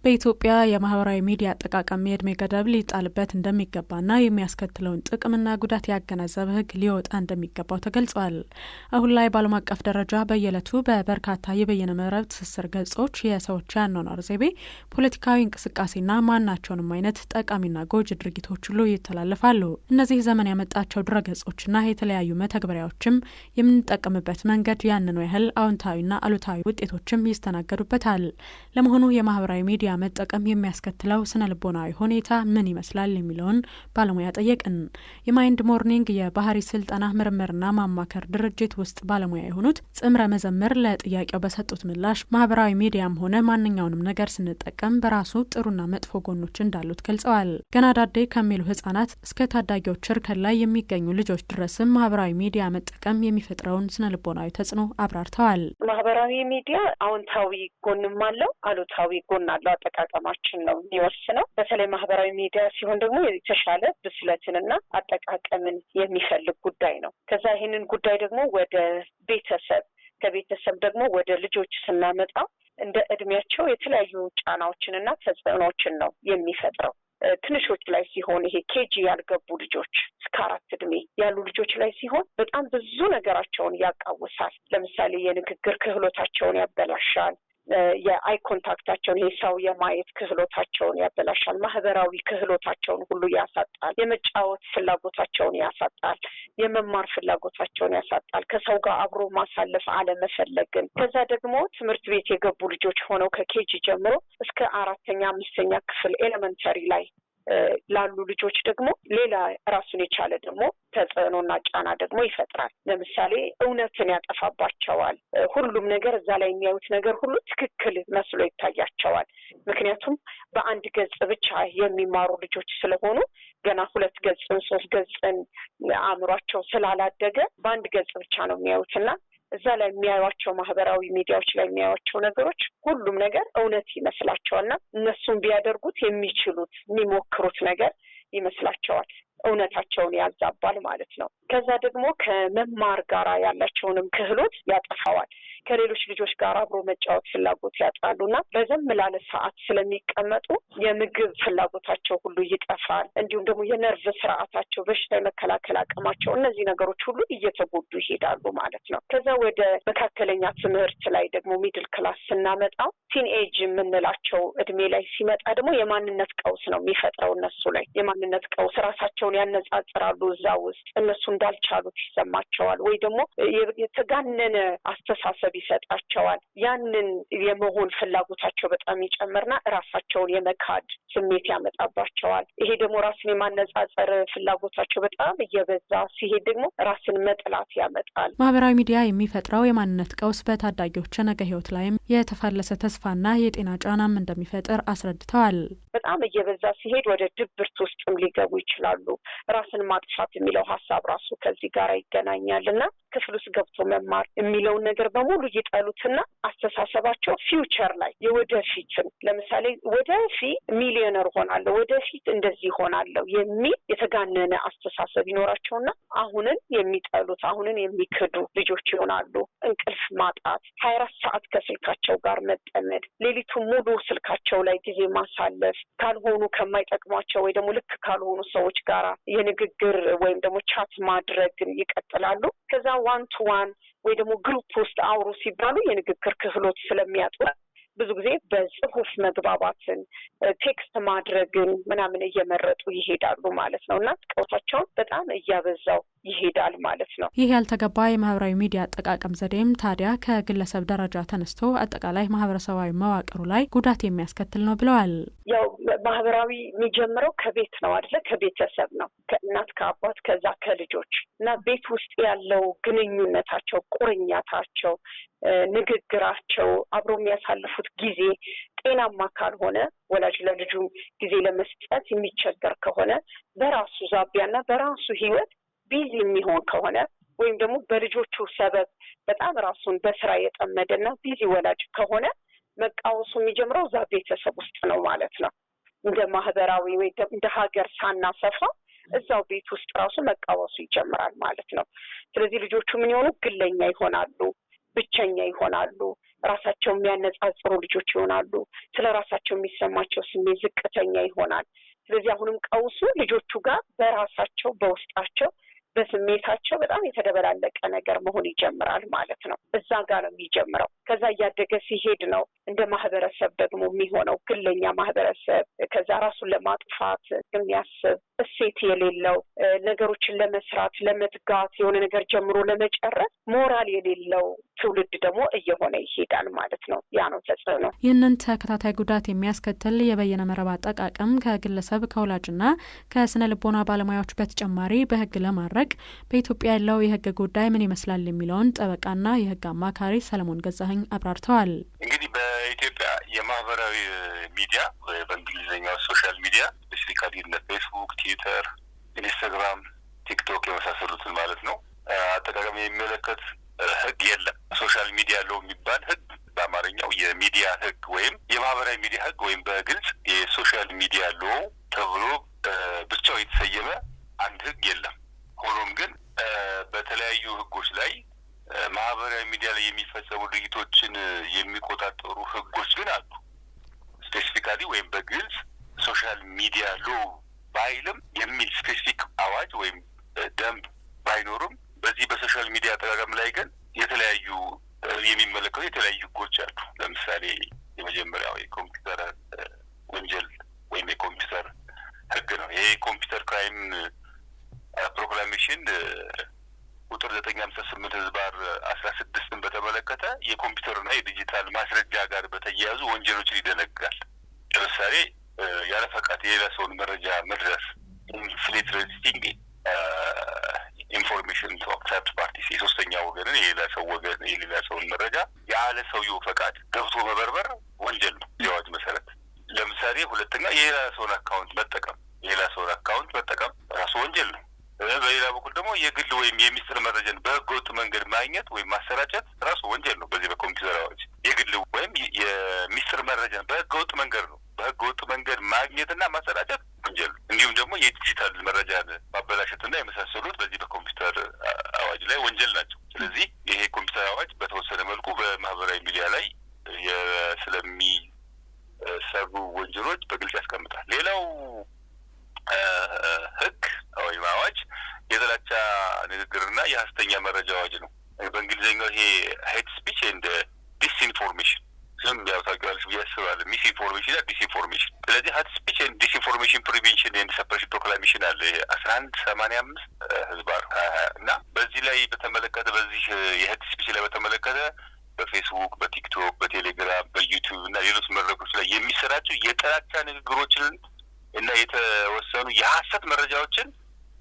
በኢትዮጵያ የማህበራዊ ሚዲያ አጠቃቀም የእድሜ ገደብ ሊጣልበት እንደሚገባና የሚያስከትለውን ጥቅምና ጉዳት ያገናዘበ ሕግ ሊወጣ እንደሚገባው ተገልጿል። አሁን ላይ በዓለም አቀፍ ደረጃ በየዕለቱ በበርካታ የበየነ መረብ ትስስር ገጾች የሰዎች ያኗኗር ዘይቤ፣ ፖለቲካዊ እንቅስቃሴና ማናቸውንም አይነት ጠቃሚና ጎጂ ድርጊቶች ሁሉ ይተላለፋሉ። እነዚህ ዘመን ያመጣቸው ድረገጾችና የተለያዩ መተግበሪያዎችም የምንጠቀምበት መንገድ ያንኑ ያህል አዎንታዊና አሉታዊ ውጤቶችም ይስተናገዱበታል። ለመሆኑ የማህበራዊ ሚዲያ መጠቀም የሚያስከትለው ስነ ልቦናዊ ሁኔታ ምን ይመስላል የሚለውን ባለሙያ ጠየቅን። የማይንድ ሞርኒንግ የባህሪ ስልጠና ምርምርና ማማከር ድርጅት ውስጥ ባለሙያ የሆኑት ጽምረ መዘምር ለጥያቄው በሰጡት ምላሽ ማህበራዊ ሚዲያም ሆነ ማንኛውንም ነገር ስንጠቀም በራሱ ጥሩና መጥፎ ጎኖች እንዳሉት ገልጸዋል። ገና ዳዴ ከሚሉ ህጻናት እስከ ታዳጊዎች እርከን ላይ የሚገኙ ልጆች ድረስም ማህበራዊ ሚዲያ መጠቀም የሚፈጥረውን ስነ ልቦናዊ ተጽዕኖ አብራርተዋል። ማህበራዊ ሚዲያ አዎንታዊ ጎንም አለው፣ አሉታዊ ጎን አለው። አጠቃቀማችን ነው የሚወስነው። በተለይ ማህበራዊ ሚዲያ ሲሆን ደግሞ የተሻለ ብስለትንና አጠቃቀምን የሚፈልግ ጉዳይ ነው። ከዛ ይህንን ጉዳይ ደግሞ ወደ ቤተሰብ ከቤተሰብ ደግሞ ወደ ልጆች ስናመጣ እንደ እድሜያቸው የተለያዩ ጫናዎችንና ተጽዕኖዎችን ነው የሚፈጥረው። ትንሾች ላይ ሲሆን ይሄ ኬጂ ያልገቡ ልጆች እስከ 4 እድሜ ያሉ ልጆች ላይ ሲሆን በጣም ብዙ ነገራቸውን ያቃውሳል። ለምሳሌ የንግግር ክህሎታቸውን ያበላሻል። የአይ ኮንታክታቸውን ሰው የማየት ክህሎታቸውን ያበላሻል። ማህበራዊ ክህሎታቸውን ሁሉ ያሳጣል። የመጫወት ፍላጎታቸውን ያሳጣል። የመማር ፍላጎታቸውን ያሳጣል። ከሰው ጋር አብሮ ማሳለፍ አለመፈለግን። ከዛ ደግሞ ትምህርት ቤት የገቡ ልጆች ሆነው ከኬጂ ጀምሮ እስከ 4ኛ 5ኛ ክፍል ኤሌመንተሪ ላይ ላሉ ልጆች ደግሞ ሌላ ራሱን የቻለ ደግሞ ተጽዕኖና ጫና ደግሞ ይፈጥራል። ለምሳሌ እውነትን ያጠፋባቸዋል። ሁሉም ነገር እዛ ላይ የሚያዩት ነገር ሁሉ ትክክል መስሎ ይታያቸዋል። ምክንያቱም በአንድ ገጽ ብቻ የሚማሩ ልጆች ስለሆኑ ገና 2 ገጽን 3 ገጽን አእምሯቸው ስላላደገ በአንድ ገጽ ብቻ ነው የሚያዩትና እዛ ላይ የሚያዩቸው ማህበራዊ ሚዲያዎች ላይ የሚያዩቸው ነገሮች ሁሉም ነገር እውነት ይመስላቸዋልና እነሱም ቢያደርጉት የሚችሉት የሚሞክሩት ነገር ይመስላቸዋል። እውነታቸውን ያዛባል ማለት ነው። ከዛ ደግሞ ከመማር ጋር ያላቸውንም ክህሎት ያጠፋዋል። ከሌሎች ልጆች ጋር አብሮ መጫወት ፍላጎት ያጣሉና በዘም ላለ ሰዓት ስለሚቀመጡ የምግብ ፍላጎታቸው ሁሉ ይጠፋል። እንዲሁም ደግሞ የነርቭ ስርዓታቸው፣ በሽታ የመከላከል አቅማቸው፣ እነዚህ ነገሮች ሁሉ እየተጎዱ ይሄዳሉ ማለት ነው። ከዛ ወደ መካከለኛ ትምህርት ላይ ደግሞ ሚድል ክላስ ስናመጣው ቲንኤጅ የምንላቸው እድሜ ላይ ሲመጣ ደግሞ የማንነት ቀውስ ነው የሚፈጥረው። እነሱ ላይ የማንነት ቀውስ ራሳቸውን ያነጻጽራሉ። እዛ ውስጥ እነሱ እንዳልቻሉት ይሰማቸዋል፣ ወይ ደግሞ የተጋነነ አስተሳሰብ ይሰጣቸዋል። ያንን የመሆን ፍላጎታቸው በጣም ይጨምርና ራሳቸውን የመካድ ስሜት ያመጣባቸዋል። ይሄ ደግሞ ራስን የማነጻጸር ፍላጎታቸው በጣም እየበዛ ሲሄድ ደግሞ ራስን መጥላት ያመጣል። ማህበራዊ ሚዲያ የሚፈጥረው የማንነት ቀውስ በታዳጊዎች ነገ ህይወት ላይም የተፋለሰ ተስፋና የጤና ጫናም እንደሚፈጥር አስረድተዋል። በጣም እየበዛ ሲሄድ ወደ ድብርት ውስጥም ሊገቡ ይችላሉ። ራስን ማጥፋት የሚለው ሀሳብ ራሱ ከዚህ ጋር ይገናኛልና ክፍል ውስጥ ገብቶ መማር የሚለውን ነገር በሙሉ ይጠሉትና አስተሳሰባቸው ፊውቸር ላይ የወደፊትን ለምሳሌ ወደፊት ሚሊዮነር ሆናለሁ፣ ወደፊት እንደዚህ ሆናለሁ የሚል የተጋነነ አስተሳሰብ ይኖራቸውና አሁንን የሚጠሉት አሁንን የሚክዱ ልጆች ይሆናሉ። እንቅልፍ ማጣት፣ 24 ሰዓት ከስልካቸው ጋር መጠመድ፣ ሌሊቱን ሙሉ ስልካቸው ላይ ጊዜ ማሳለፍ፣ ካልሆኑ ከማይጠቅሟቸው ወይ ደግሞ ልክ ካልሆኑ ሰዎች ጋር የንግግር ወይም ደግሞ ቻት ማድረግን ይቀጥላሉ። ከዛ 1 to 1 ወይ ደግሞ ግሩፕ ውስጥ አውሩ ሲባሉ የንግግር ክህሎት ስለሚያጡ ብዙ ጊዜ በጽሁፍ መግባባትን ቴክስት ማድረግን ምናምን እየመረጡ ይሄዳሉ ማለት ነውና ቀውሳቸውን በጣም እያበዛው ይሄዳል ማለት ነው። ይህ ያልተገባ የማህበራዊ ሚዲያ አጠቃቀም ዘዴም ታዲያ ከግለሰብ ደረጃ ተነስቶ አጠቃላይ ማህበረሰባዊ መዋቅሩ ላይ ጉዳት የሚያስከትል ነው ብለዋል። ያው ማህበራዊ የሚጀምረው ከቤት ነው አይደለ? ከቤተሰብ ነው፣ ከእናት ከአባት፣ ከዛ ከልጆች እና ቤት ውስጥ ያለው ግንኙነታቸው፣ ቁርኛታቸው፣ ንግግራቸው፣ አብሮ የሚያሳልፉት ጊዜ ጤናማ ካልሆነ ወላጅ ለልጁ ጊዜ ለመስጠት የሚቸገር ከሆነ በራሱ ዛቢያና በራሱ ህይወት ቢዚ የሚሆን ከሆነ ወይም ደግሞ በልጆቹ ሰበብ በጣም ራሱን በስራ የጠመደና ቢዚ ወላጅ ከሆነ መቃወሱ የሚጀምረው እዛ ቤተሰብ ውስጥ ነው ማለት ነው። እንደ ማህበራዊ ወይ እንደ ሀገር ሳናሰፋ እዛው ቤት ውስጥ ራሱ መቃወሱ ይጀምራል ማለት ነው። ስለዚህ ልጆቹ ምን ይሆኑ? ግለኛ ይሆናሉ። ብቸኛ ይሆናሉ። ራሳቸው የሚያነጻጽሩ ልጆች ይሆናሉ። ስለ ራሳቸው የሚሰማቸው ስሜት ዝቅተኛ ይሆናል። ስለዚህ አሁንም ቀውሱ ልጆቹ ጋር በራሳቸው በውስጣቸው በስሜታቸው በጣም የተደበላለቀ ነገር መሆን ይጀምራል ማለት ነው። እዛ ጋር ነው የሚጀምረው። ከዛ እያደገ ሲሄድ ነው እንደ ማህበረሰብ ደግሞ የሚሆነው ግለኛ ማህበረሰብ፣ ከዛ ራሱን ለማጥፋት የሚያስብ እሴት የሌለው ነገሮችን ለመስራት ለመትጋት የሆነ ነገር ጀምሮ ለመጨረስ ሞራል የሌለው ትውልድ ደግሞ እየሆነ ይሄዳል ማለት ነው። ያ ነው ተጽዕኖ። ይህንን ተከታታይ ጉዳት የሚያስከትል የበየነ መረብ አጠቃቀም ከግለሰብ ከወላጅና ከስነ ልቦና ባለሙያዎች በተጨማሪ በህግ ለማድረግ በኢትዮጵያ ያለው የህግ ጉዳይ ምን ይመስላል የሚለውን ጠበቃና የህግ አማካሪ ሰለሞን ገዛኸኝ አብራርተዋል። እንግዲህ በኢትዮጵያ የማህበራዊ ሚዲያ በእንግሊዝኛው ሶሻል ሚዲያ ስፔሲፊካሊ እንደ ፌስቡክ፣ ትዊተር፣ ኢንስታግራም፣ ቲክቶክ የመሳሰሉትን ማለት ነው አጠቃቀም የሚመለከት ህግ የለም። ሶሻል ሚዲያ ለው የሚባል ህግ በአማርኛው የሚዲያ ህግ ወይም የማህበራዊ ሚዲያ ህግ ወይም በግልጽ የሶሻል ሚዲያ ለው ተብሎ ብቻው የተሰየመ አንድ ህግ የለም። ሆኖም ግን በተለያዩ ህጎች ላይ ማህበራዊ ሚዲያ ላይ የሚፈጸሙ ድርጊቶችን የሚቆጣጠሩ ህጎች ግን አሉ። ስፔሲፊካሊ ወይም በግልጽ ሶሻል ሚዲያ ሎ ባይልም የሚል ስፔሲፊክ አዋጅ ወይም ደንብ ባይኖርም በዚህ በሶሻል ሚዲያ አጠቃቀም ላይ ግን የተለያዩ የሚመለከቱ የተለያዩ ህጎች አሉ። ለምሳሌ የመጀመሪያው የኮምፒውተር ወንጀል ወይም የኮምፒውተር ህግ ነው። ይሄ ኮምፒውተር ክራይም ፕሮክላሜሽን ቁጥር 958/16 በተመለከተ የኮምፒውተርና የዲጂታል ማስረጃ ጋር በተያያዙ ወንጀሎችን ይደነግጋል። ለምሳሌ ያለ ፈቃድ የሌላ ሰውን መረጃ መድረስ፣ ኢንፍሌት ሬዚስቲንግ ኢንፎርሜሽን ቱ ተርድ ፓርቲስ የሶስተኛ ወገንን የሌላ ሰውን መረጃ ያለ ሰውየው ፈቃድ ገብቶ መበርበር ወንጀል ነው የአዋጅ መሰረት። ለምሳሌ ሁለተኛ የሌላ ሰውን አካውንት መጠቀም ራሱ ወንጀል ነው። በሌላ በኩል ደግሞ የግል ወይም የሚስጥር መረጃን በህገወጥ መንገድ ማግኘት ወይም ማሰራጨት ራሱ ወንጀል ነው። በዚህ በኮምፒውተር አዋጅ የግል ወይም የሚስጥር መረጃን በህገወጥ መንገድ ማግኘትና ማሰራጨት ወንጀል ነው። እንዲሁም ደግሞ የዲጂታል መረጃን ማበላሸትና የመሳሰሉት በዚህ በኮምፒውተር አዋጅ ላይ ወንጀል ናቸው። ስለዚህ ይሄ ኮምፒውተር አዋጅ በተወሰነ መልኩ በማህበራዊ ሚዲያ ላይ ስለሚሰሩ ወንጀሎች በግልጽ ያስቀምጣል። ሌላው ህግ ወይም አዋጅ የጥላቻ ንግግርና የሐሰተኛ መረጃ አዋጅ ነው። በእንግሊዝኛው ይሄ ሄት ስፒች ኤንድ ዲስኢንፎርሜሽን ስም ያውታውቃል ያስባል ሚስኢንፎርሜሽን እና ዲስኢንፎርሜሽን። ስለዚህ ሄት ስፒች ኤንድ ዲስኢንፎርሜሽን ፕሪቬንሽን ኤንድ ሰፕሬሽን ፕሮክላሜሽን አለ 1185/20 እና በዚህ ላይ በተመለከተ በዚህ የሄት ስፒች ላይ በተመለከተ በፌስቡክ፣ በቲክቶክ፣ በቴሌግራም፣ በዩቲዩብ እና ሌሎች መድረኮች ላይ የሚሰራጩ የጥላቻ ንግግሮችን እና የተወሰኑ የሐሰት መረጃዎችን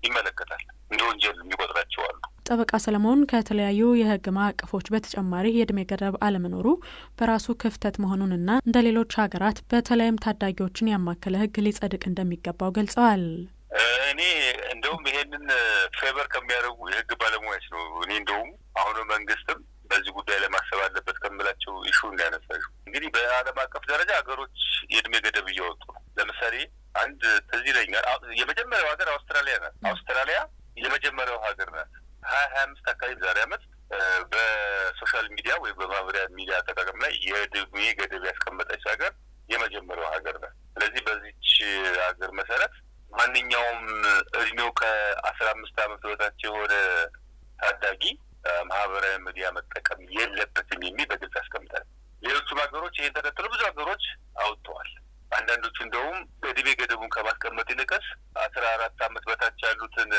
ይመለከታል። እንደ ወንጀል የሚቆጥራቸው አሉ። ጠበቃ ሰለሞን ከተለያዩ የህግ ማዕቀፎች በተጨማሪ የእድሜ ገደብ አለመኖሩ በራሱ ክፍተት መሆኑንና እንደ ሌሎች ሀገራት በተለይም ታዳጊዎችን ያማከለ ህግ ሊጸድቅ እንደሚገባው ገልጸዋል። እኔ እንደውም ይሄንን ፌቨር ከሚያደርጉ የህግ ባለሙያዎች ነው። እኔ እንደውም አሁን መንግስትም በዚህ ጉዳይ ላይ ማሰብ አለበት ከምላቸው ኢሹ እንዳያነሳሹ። እንግዲህ በዓለም አቀፍ ደረጃ ሀገሮች የእድሜ ገደብ እያወጡ ነው። ለምሳሌ አንድ ትዝ ይለኛል የመጀመሪያው ሀገር አውስትራሊያ ናት። አውስትራሊያ የመጀመሪያው ሀገር ናት። 2025 አካባቢ ዛሬ ዓመት በሶሻል ሚዲያ ወይም በማህበራዊ ሚዲያ አጠቃቀም ላይ የእድሜ ገደብ ያስቀመጠች ሀገር የመጀመሪያው ሀገር ናት። ስለዚህ በዚች ሀገር መሰረት ማንኛውም እድሜው ከ15 ዓመት በታች የሆነ ታዳጊ ማህበራዊ ሚዲያ መጠቀም የለበትም የሚል በግልጽ ያስቀምጣል። ሌሎችም ሀገሮች ይሄን ተከትሎ ብዙ ሀገሮች አውጥተዋል። አንዳንዶቹ እንደውም እድሜ ገደቡን ከማስቀመጥ ይልቅስ 14 ዓመት በታች ያሉትን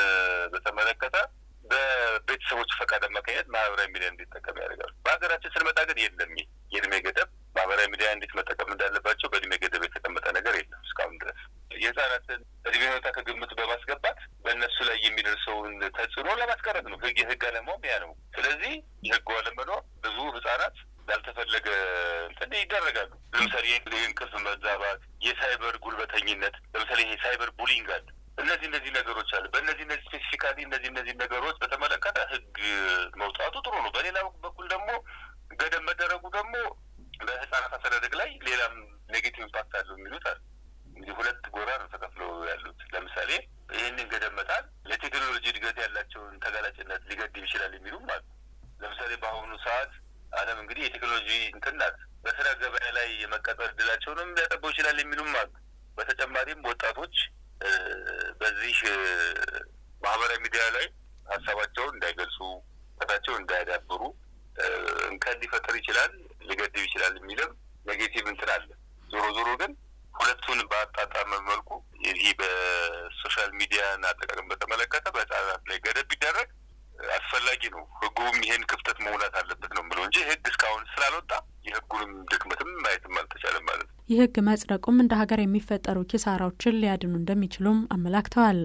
በተመለከተ በቤተሰቦች ፈቃድ አማካኝነት ማህበራዊ ሚዲያ እንዲጠቀም ያደርጋሉ። በሀገራችን ስንመጣ ግን የለም። የእድሜ ገደብ ማህበራዊ ሚዲያ እንዴት መጠቀም እንዳለባቸው በእድሜ ገደብ የተቀመጠ ነገር የለም እስካሁን ድረስ። የህፃናትን እድሜ ሁኔታ ከግምት በማስገባት በእነሱ ላይ የሚደርሰውን ተጽዕኖ ለማስቀረት ነው። የህግ አለማውም ያ ነው። ስለዚህ የህጉ አለመኖር ብዙ ህጻናት ያልተፈለገ እንትን ይደረጋሉ። ለምሳሌ የእንቅልፍ መዛባት፣ የሳይበር ጉልበተኝነት፣ ለምሳሌ ይሄ ሳይበር ቡሊንግ አለ። እነዚህ ነገሮች አሉ። በእነዚህ ስፔሲፊካሊ እነዚህ ነገሮች በተመለከተ ህግ መውጣቱ ጥሩ ነው። በሌላ በኩል ደግሞ ገደብ መደረጉ ደግሞ በህፃናት አስተዳደግ ላይ ሌላም ኔጌቲቭ ኢምፓክት አለው የሚሉት አለ። እንግዲህ ሁለት ጎራ ነው ተከፍለው ያሉት። ለምሳሌ ይህንን ገደብ መጣል ለቴክኖሎጂ እድገት ያላቸውን ተጋላጭነት ሊገድብ ይችላል የሚሉም አሉ። ለምሳሌ በአሁኑ ሰዓት ዓለም እንግዲህ የቴክኖሎጂ እንትን ናት። በስራ ገበያ ላይ የመቀጠር እድላቸውንም ሊያጠበው ይችላል የሚሉም አሉ። በተጨማሪም ወጣቶች በዚህ ማህበራዊ ሚዲያ ላይ ሀሳባቸውን እንዳይገልጹ ታቸው እንዳያዳብሩ እንከን ሊፈጠር ይችላል፣ ሊገድብ ይችላል የሚልም ኔጌቲቭ እንትን አለ። ዞሮ ግን ሁለቱን በአጣጣመ መልኩ የዚህ በሶሻል ሚዲያን አጠቃቀም በተመለከተ በህፃናት ላይ ገደብ ቢደረግ አስፈላጊ ነው። ህጉም ይሄን ክፍተት መሙላት አለበት ነው ብሎ እንጂ ህግ እስካሁን ስላልወጣ የህጉንም ድክመትም ማየትም አልተቻለም ማለት ነው። ይህ ህግ መጽደቁም እንደ ሀገር የሚፈጠሩ ኪሳራዎችን ሊያድኑ እንደሚችሉም አመላክተዋል።